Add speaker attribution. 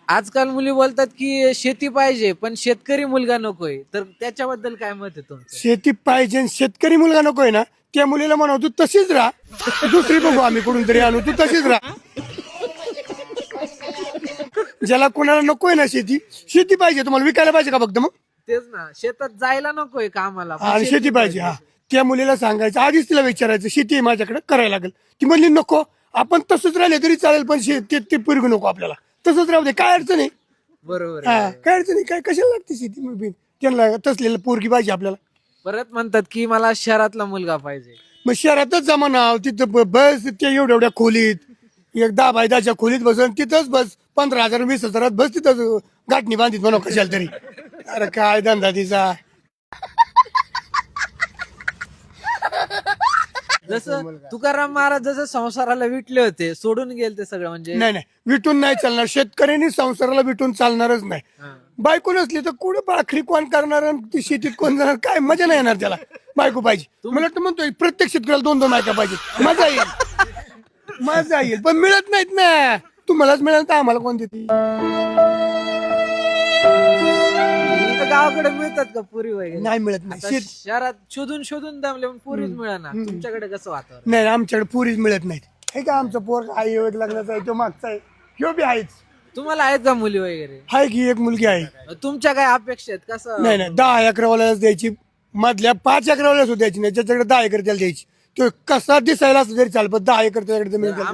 Speaker 1: आजकाल मुली बोलतात की शेती पाहिजे पण शेतकरी मुलगा नकोय, तर त्याच्याबद्दल काय मत आहे तुमचं?
Speaker 2: शेती पाहिजे आणि शेतकरी मुलगा नकोय ना, त्या मुलीला म्हणा तू तशीच राहा, दुसरी बघू आम्ही कुठून तरी आणू, तू तशीच राहा. ज्याला कोणाला नकोय ना शेती, शेती पाहिजे तुम्हाला विकायला पाहिजे का फक्त मग?
Speaker 1: तेच ना, शेतात जायला नकोय कामाला, पण
Speaker 2: आणि शेती पाहिजे. हा, त्या मुलीला सांगायचं, आधीच तिला विचारायचं शेती आहे माझ्याकडे करायला लागेल. ती म्हणली नको, आपण तसंच राहिले तरी चालेल, पण ते पोरगी नको आपल्याला, तसंच राहू दे, काय अडचण आहे.
Speaker 1: बरोबर
Speaker 2: हा,
Speaker 1: आहे.
Speaker 2: काय अडचण आहे, काय कशाला लागते शेती, मग बी त्यांना तसलेलं पोरगी पाहिजे आपल्याला.
Speaker 1: परत म्हणतात की मला शहरातला मुलगा पाहिजे.
Speaker 2: मग शहरातच जमा नाव तिथं बस, त्या एवढ्या एवढ्या खोलीत, एक 10 बाय 10च्या खोलीत बसन, तिथंच बस 15,000 20,000 बस, तिथंच गाठणी बांधित म्हणा कशाला तरी. अरे काय धंदा तिचा.
Speaker 1: जसं तुकाराम महाराज जसं संसाराला विटले होते, सोडून गेले ते सगळं, म्हणजे
Speaker 2: नाही नाही, विटून नाही चालणार. शेतकऱ्यांनी संसाराला विटून चालणारच नाही. बायको नसली तर कुठं भाकरी कोण करणार आणि ती शेतीत कोण जाणार, काय मजा नाही येणार त्याला. बायको पाहिजे. मला वाटतं म्हणतोय प्रत्येक शेतकऱ्याला 2-2 बायका पाहिजे, मजा येईल, मजा येईल. पण मिळत नाहीत ना, तुम्हालाच मिळेल तर आम्हाला कोण देते.
Speaker 1: इथं गावाकडे मिळतात का पुरी वगैरे?
Speaker 2: नाही मिळत नाही.
Speaker 1: आता शहरात शोधून शोधून दमले पण पुरीच मिळाना. तुमच्याकडे कसं वातावरण?
Speaker 2: नाही आमच्याकडे पुरीच मिळत नाहीत. हे का आमचं पोर आई लग्नाचा आहे, तो मागचा आहे, ह्यो बी आहेच.
Speaker 1: तुम्हाला आहेत का मुली वगैरे?
Speaker 2: आहे की एक मुलगी आहे.
Speaker 1: तुमच्या काय अपेक्षा आहेत? कसं?
Speaker 2: नाही 10 एकरवाल्यालाच द्यायची, मधल्या 5 एकरवाल्याला सुद्धा द्यायची नाही, ज्याच्याकडे 10 एकर त्याला द्यायची. तो कसा दिसायला असं तरी चाल, पण 10 एकर त्याच्याकडे जमीन द्यायची.